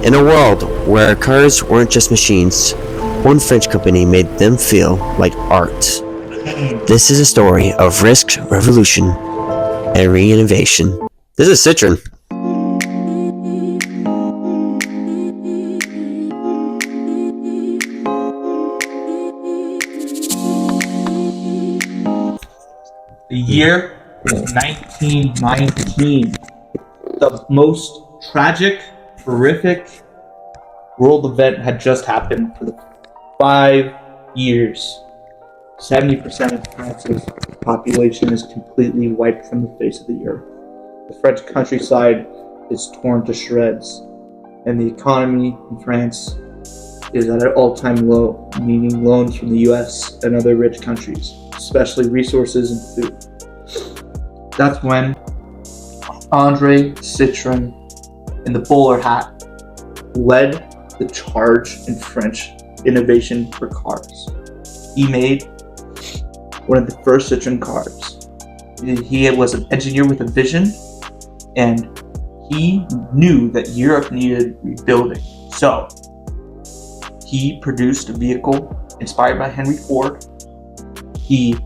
In a world where cars weren't just machines, one French company made them feel like art. This is a story of risk, revolution, and re-innovation. This is Citroën. The year is 1919. The most tragic, horrific world event had just happened for the 5 years. 70% of France's population is completely wiped from the face of the earth. The French countryside is torn to shreds, and the economy in France is at an all-time low, meaning loans from the US and other rich countries, especially resources and food. That's when Andre Citroën in the bowler hat led the charge in French innovation for cars. He made one of the first Citroën cars. He was an engineer with a vision, and he knew that Europe needed rebuilding. So he produced a vehicle inspired by Henry Ford. He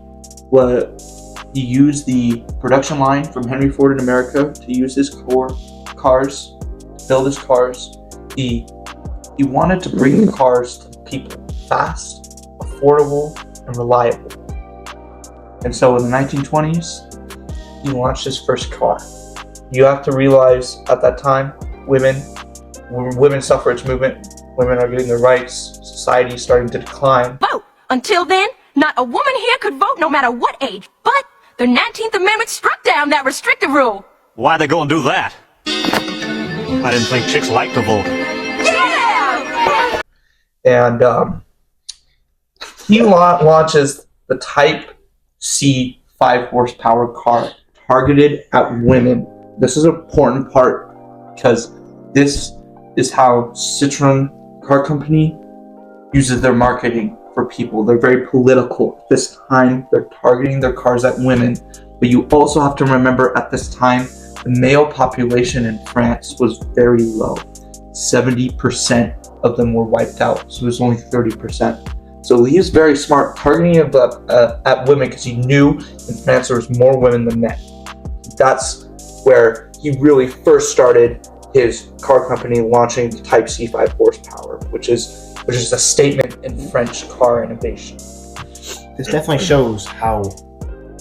used the production line from Henry Ford in America to use his cars, build his cars. He wanted to bring the cars to people fast, affordable, and reliable. And so in the 1920s, he launched his first car. You have to realize at that time, women's suffrage movement, women are getting their rights, society is starting to decline. Vote! Until then, not a woman here could vote no matter what age, but the 19th Amendment struck down that restrictive rule. Why they gonna do that? I didn't think chicks liked to vote. Yeah! And he launches the Type C 5 horsepower car targeted at women. This is an important part because this is how Citroën Car Company uses their marketing for people. They're very political. At this time, they're targeting their cars at women. But you also have to remember at this time, the male population in France was very low. 70% of them were wiped out, so it was only 30%. So he was very smart, targeting at women because he knew in France there was more women than men. That's where he really first started his car company, launching the Type C 5 horsepower, which is a statement in French car innovation. This definitely shows how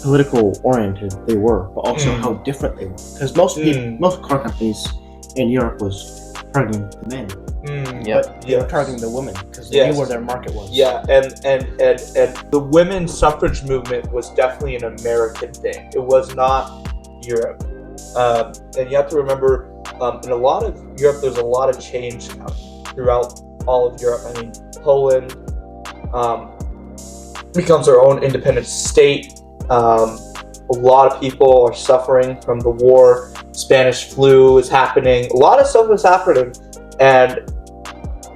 political oriented they were, but also how different they were. Because most car companies in Europe was targeting the men, but they were targeting the women because they knew where their market was. Yeah, and the women's suffrage movement was definitely an American thing. It was not Europe. And you have to remember, in a lot of Europe, there's a lot of change coming throughout all of Europe. I mean, Poland becomes their own independent state. A lot of people are suffering from the war. Spanish flu is happening. A lot of stuff is happening. And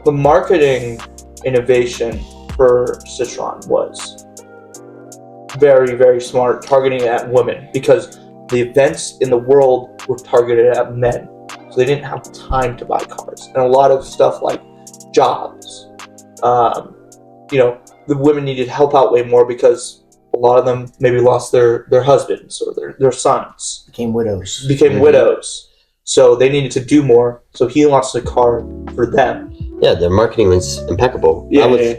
the marketing innovation for Citroën was very, very smart, targeting at women, because the events in the world were targeted at men. So they didn't have time to buy cars. And a lot of stuff like jobs, the women needed help out way more because a lot of them maybe lost their husbands or their sons. Became widows. Widows. So they needed to do more. So he launched a car for them. Yeah, their marketing was impeccable. Yeah.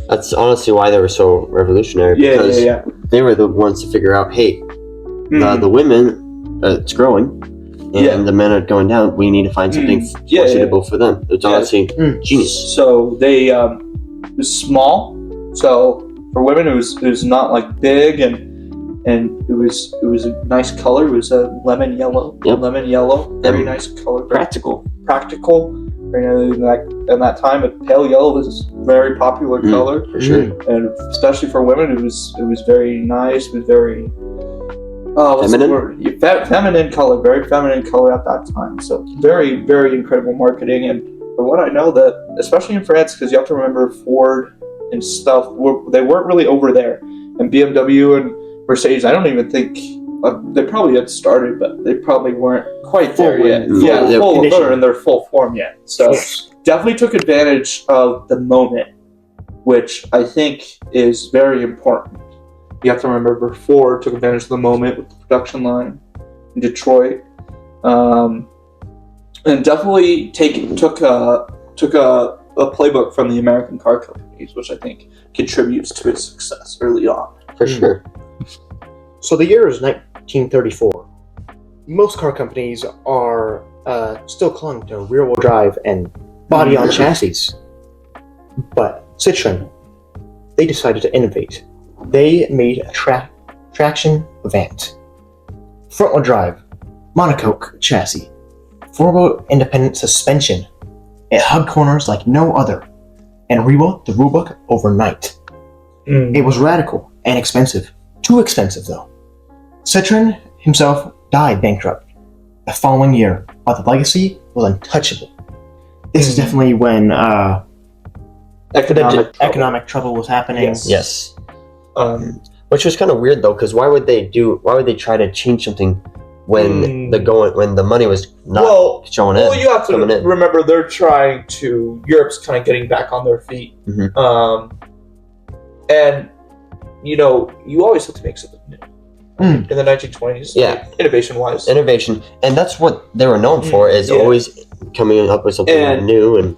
That's honestly why they were so revolutionary, because they were the ones to figure out, hey, the women, it's growing, and the men are going down. We need to find something more suitable for them. It's honestly genius. So they it was small. So for women, it was not like big, and it was a nice color. It was a lemon yellow. Yep. Lemon yellow, very nice color. Practical. In that time, a pale yellow was a very popular color for sure, and especially for women, it was very nice. It was very feminine. Feminine color, very feminine color at that time. So very, very incredible marketing. And from what I know, that especially in France, because you have to remember Ford and stuff, they weren't really over there, and BMW and Mercedes, I don't even think they probably had started, but they probably weren't quite there yet. They're in their full form yet. So definitely took advantage of the moment, which I think is very important. You have to remember Ford took advantage of the moment with the production line in Detroit, and definitely took a playbook from the American car companies, which I think contributes to its success early on. For sure. So the year is 1934. Most car companies are still clung to rear-wheel drive and body-on chassis. But Citroën, they decided to innovate. They made a traction Avant. Front-wheel drive, monocoque chassis, four-wheel independent suspension. It hugged corners like no other, and rewrote the rulebook overnight. It was radical and expensive. Too expensive, though. Citroën himself died bankrupt the following year, but the legacy was untouchable. This is definitely when economic trouble was happening. Yes. Which was kind of weird though, because why would they try to change something when the money was not showing in? Well, you have to remember Europe's kind of getting back on their feet, and you always have to make something new. In the 1920s, innovation-wise. Innovation, and that's what they were known for, is always coming up with something new. And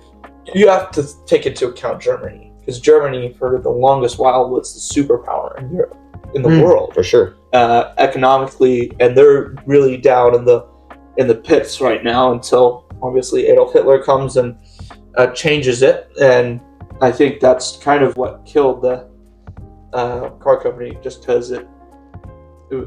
you have to take into account Germany, because Germany, for the longest while, was the superpower in Europe, in the world. For sure. Economically, and they're really down in the pits right now until, obviously, Adolf Hitler comes and changes it, and I think that's kind of what killed the car company, just because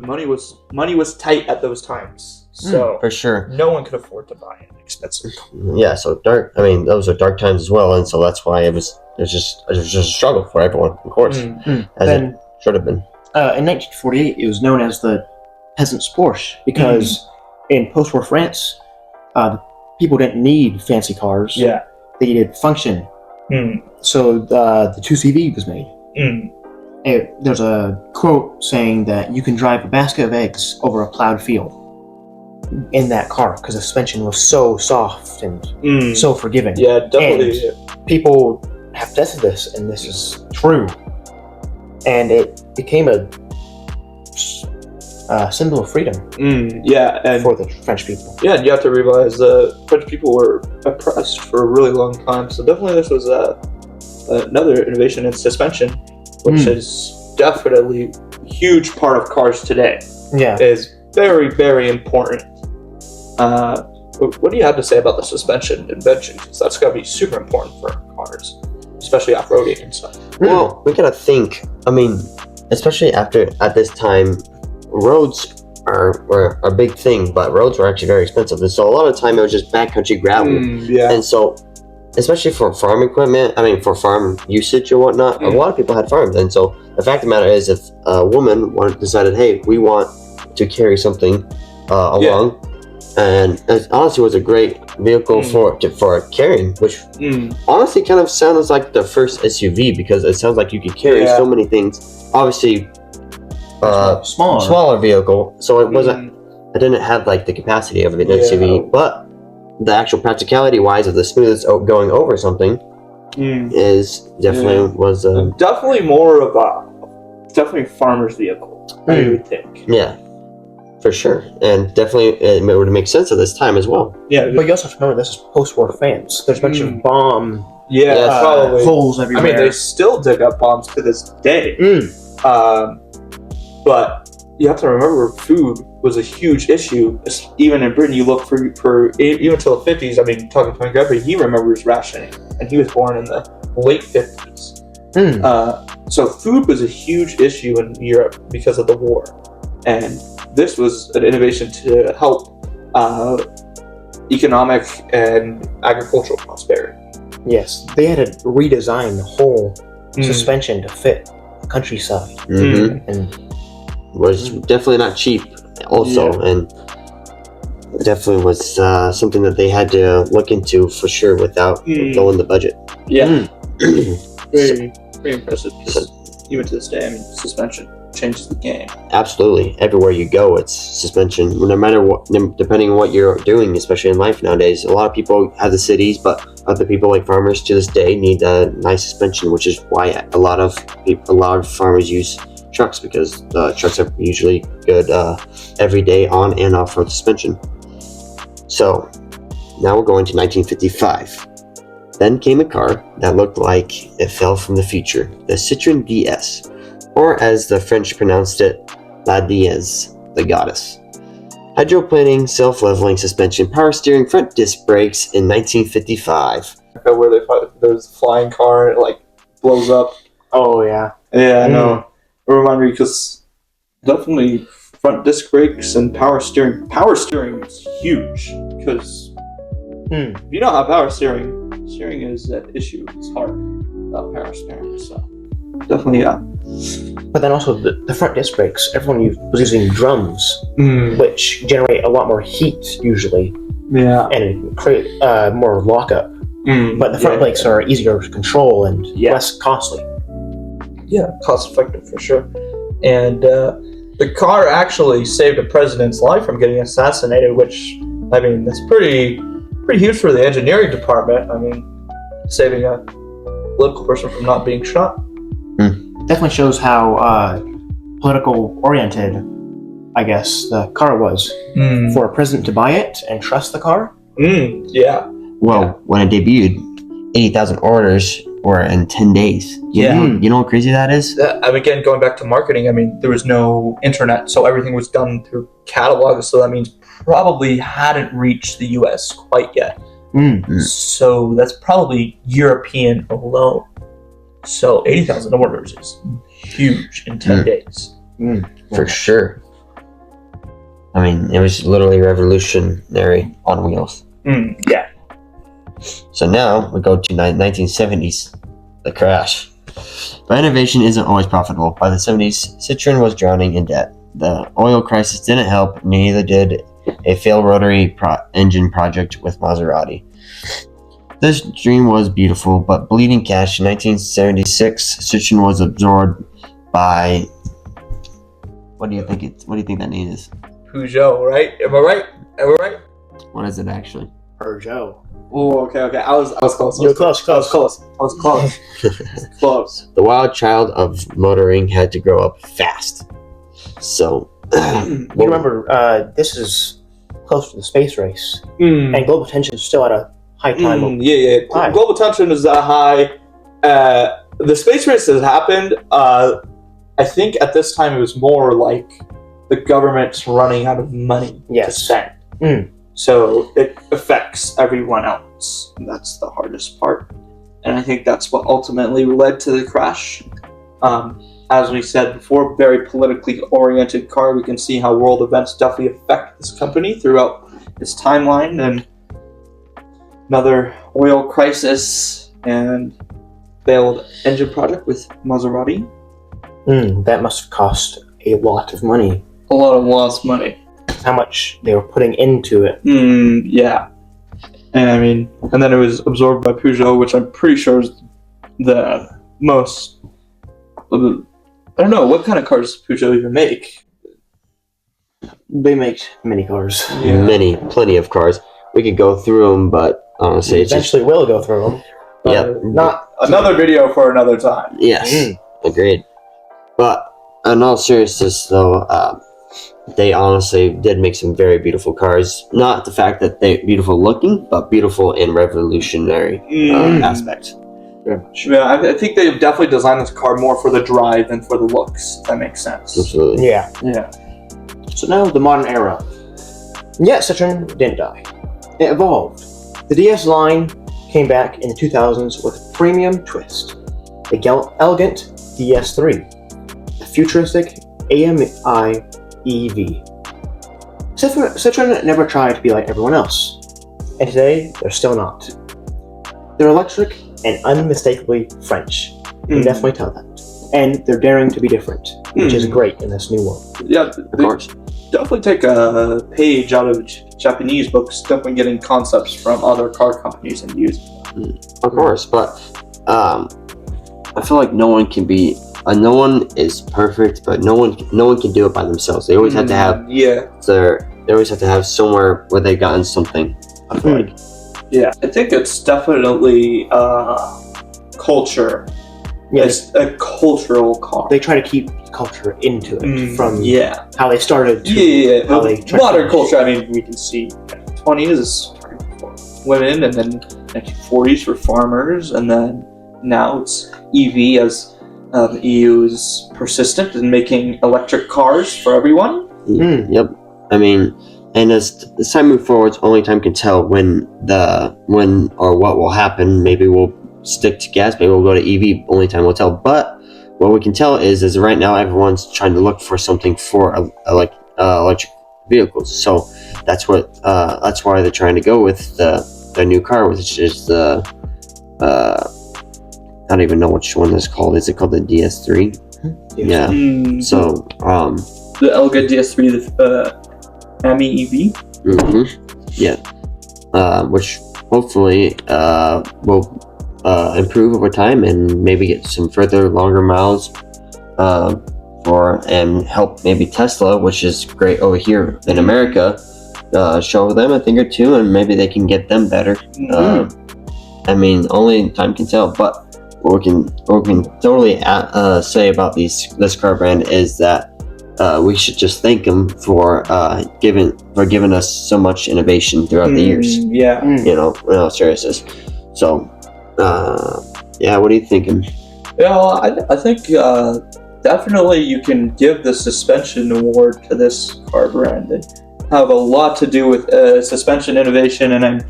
money was tight at those times, so for sure no one could afford to buy an expensive car. Yeah, so dark. I mean, those are dark times as well, and so that's why it was just a struggle for everyone, of course, as it should have been. In 1948, it was known as the peasant's Porsche because in post-war France, people didn't need fancy cars. Yeah, they needed function. So the 2CV was made. There's a quote saying that you can drive a basket of eggs over a plowed field in that car because the suspension was so soft and so forgiving. Yeah, definitely. And people have tested this, and this is true. And it became a symbol of freedom. And for the French people. Yeah, and you have to realize the French people were oppressed for a really long time. So definitely, this was another innovation in suspension, which is definitely a huge part of cars today. Yeah, is very, very important. What do you have to say about the suspension invention? Because that's got to be super important for cars, especially off-roading and stuff. Well, we gotta think. I mean, especially at this time, roads were a big thing, but roads were actually very expensive, and so a lot of the time it was just backcountry gravel. And so, especially for farm equipment, I mean, for farm usage or whatnot, a lot of people had farms, and so the fact of the matter is, if a woman decided, hey, we want to carry something along, and it honestly was a great vehicle for carrying, which honestly kind of sounds like the first SUV, because it sounds like you could carry so many things. Obviously, smaller vehicle, so it wasn't. It didn't have like the capacity of an SUV, but the actual practicality wise of the smoothest going over something is definitely was definitely more of a farmer's vehicle. I would think. Yeah. For sure, and definitely it would make sense at this time as well. Yeah, but you also have to remember this is post-war France. There's a bunch of bomb probably holes everywhere. I mean, they still dig up bombs to this day. But you have to remember, food was a huge issue. Even in Britain, you look for even until the 50s. I mean, talking to my grandpa, he remembers rationing, and he was born in the late 50s. So food was a huge issue in Europe because of the war, and this was an innovation to help economic and agricultural prosperity. Yes, they had to redesign the whole suspension to fit the countryside. And was definitely not cheap also, and definitely was something that they had to look into for sure without blowing the budget. Very, very impressive. Even to this day, I mean, suspension. changes the game. Absolutely. Everywhere you go, it's suspension. No matter what, depending on what you're doing, especially in life nowadays, a lot of people have the cities, but other people like farmers to this day need a nice suspension, which is why a lot of farmers use trucks, because trucks are usually good every day on and off road suspension. So now we're going to 1955. Then came a car that looked like it fell from the future, the Citroën DS, or as the French pronounced it, La Diaz, the goddess. Hydroplaning, self-leveling suspension, power steering, front disc brakes in 1955. Where there's a flying car and it like blows up. Oh yeah. Yeah, I know. It reminded me because definitely front disc brakes and power steering. Power steering is huge because if you don't have power steering is an issue. It's hard without power steering. So definitely, yeah. But then also the front disc brakes, everyone was using drums, which generate a lot more heat usually. Yeah. And create more lockup. But the front brakes are easier to control and less costly. Yeah, cost effective for sure. And the car actually saved a president's life from getting assassinated, which, I mean, that's pretty huge for the engineering department. I mean, saving a political person from not being shot. Definitely shows how political oriented, I guess, the car was. For a president to buy it and trust the car. Yeah. Well, when it debuted, 80,000 orders were in 10 days. You know how crazy that is? Again, going back to marketing, I mean, there was no internet, so everything was done through catalogs, so that means probably hadn't reached the US quite yet. So that's probably European alone. So 80,000 orders is huge in 10 days. For sure. I mean, it was literally revolutionary on wheels. Yeah. So now we go to 1970s, the crash. But innovation isn't always profitable. By the 70s, Citroën was drowning in debt. The oil crisis didn't help, neither did a failed rotary engine project with Maserati. This dream was beautiful, but bleeding cash. In 1976, Citroën was absorbed by... What do you think that name is? Peugeot, right? Am I right? What is it actually? Peugeot. Oh, okay. I was close. You're close. I was close. Close. The wild child of motoring had to grow up fast. So, you remember, this is close to the space race, and global tension is still at a high time. High. Global tension is at a high. The space race has happened. I think at this time it was more like the government's running out of money to spend. So it affects everyone else. And that's the hardest part. And I think that's what ultimately led to the crash. As we said before, very politically oriented car. We can see how world events definitely affect this company throughout its timeline. And another oil crisis and failed engine project with Maserati. That must have cost a lot of money. A lot of lost money. How much they were putting into it. Yeah. And I mean, and then it was absorbed by Peugeot, which I'm pretty sure is the most... I don't know, what kind of cars does Peugeot even make? They make many cars. Yeah. Plenty of cars. We could go through them, but honestly, eventually we'll go through them. Not another video for another time. Yes, agreed. But in all seriousness, though, they honestly did make some very beautiful cars. Not the fact that they're beautiful looking, but beautiful in revolutionary aspect. Very much. Yeah, I think they've definitely designed this car more for the drive than for the looks, if that makes sense. Absolutely. Yeah. So now the modern era. Yeah, Citroën didn't die. It evolved. The DS line came back in the 2000s with a premium twist. The elegant DS3. The futuristic AMI EV. Citroën never tried to be like everyone else. And today, they're still not. They're electric and unmistakably French. You can definitely tell that. And they're daring to be different, which is great in this new world. Yeah, of course. Definitely take a page out of Japanese books, definitely getting concepts from other car companies and using them. Of course, but I feel like no one can be no one is perfect, but no one can do it by themselves. They always have to have they always have to have somewhere where they've gotten something. I feel like. Yeah, I think it's definitely culture. It's a cultural car. They try to keep culture into it from how they started to how they modern culture. I mean, we can see 1920s for women, and then 1940s for farmers, and then now it's EV as the EU is persistent in making electric cars for everyone. Yep. I mean, and as time moves forward, only time can tell when or what will happen. Maybe we'll stick to gas, maybe we'll go to EV, only time will tell. But what we can tell is right now everyone's trying to look for something for electric vehicles. So that's why they're trying to go with the new car, which is the I don't even know which one it's called. Is it called the DS3? Yeah. So the Elga DS3, the AMI EV. Yeah. Which hopefully will improve over time and maybe get some further longer miles and help maybe Tesla, which is great over here in America, show them a thing or two, and maybe they can get them better. I mean, only time can tell. But what we can totally say about this car brand is that we should just thank them for giving us so much innovation throughout the years. Yeah. You know, in all seriousness. So. What are you thinking? Yeah, I think definitely you can give the suspension award to this car brand. They have a lot to do with suspension innovation, and I'm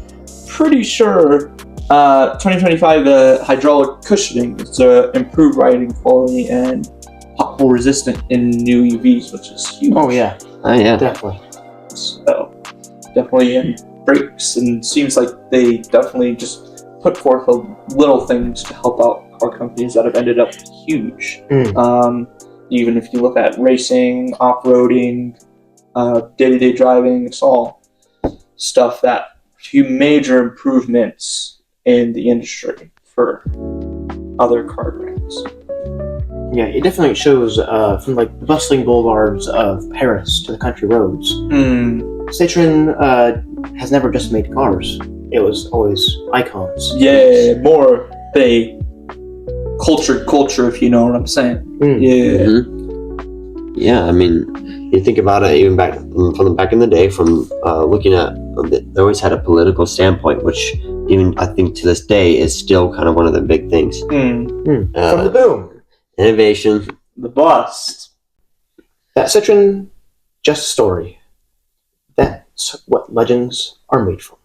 pretty sure 2025 hydraulic cushioning is improved riding quality and pothole resistant in new EVs, which is huge. Oh yeah, definitely. So definitely, and brakes, and seems like they definitely just put forth little things to help out car companies that have ended up huge. Even if you look at racing, off-roading, day-to-day driving, it's all stuff that major improvements in the industry for other car brands. Yeah, it definitely shows from like the bustling boulevards of Paris to the country roads. Citroën has never just made cars. It was always icons. Yeah, more culture, if you know what I'm saying. Yeah, I mean, you think about it, even back in the day, from looking at, they always had a political standpoint, which even I think to this day is still kind of one of the big things. From the boom, innovation, the bust. That Citroën, just a story. That's what legends are made for.